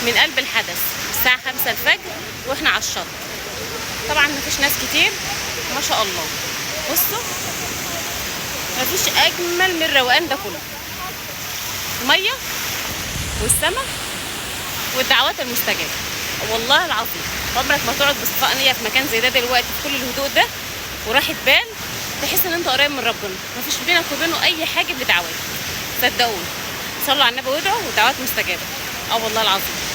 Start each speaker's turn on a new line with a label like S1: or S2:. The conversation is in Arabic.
S1: من قلب الحدث الساعة 5 الفجر واحنا على الشط. طبعا مفيش ناس كتير ما شاء الله. بصوا مفيش اجمل من الروقان ده كله، الميه والسماء والدعوات المستجابه. والله العظيم عمرك ما تقعد بصفاء نيه في مكان زي ده دلوقتي في كل الهدوء ده وراحه بال، تحس ان انت قريب من ربنا، مفيش بينك وبينه اي حاجه بدعوات. صدقوني، صلوا على النبي وادعوا ودعوات مستجابه. والله العظيم.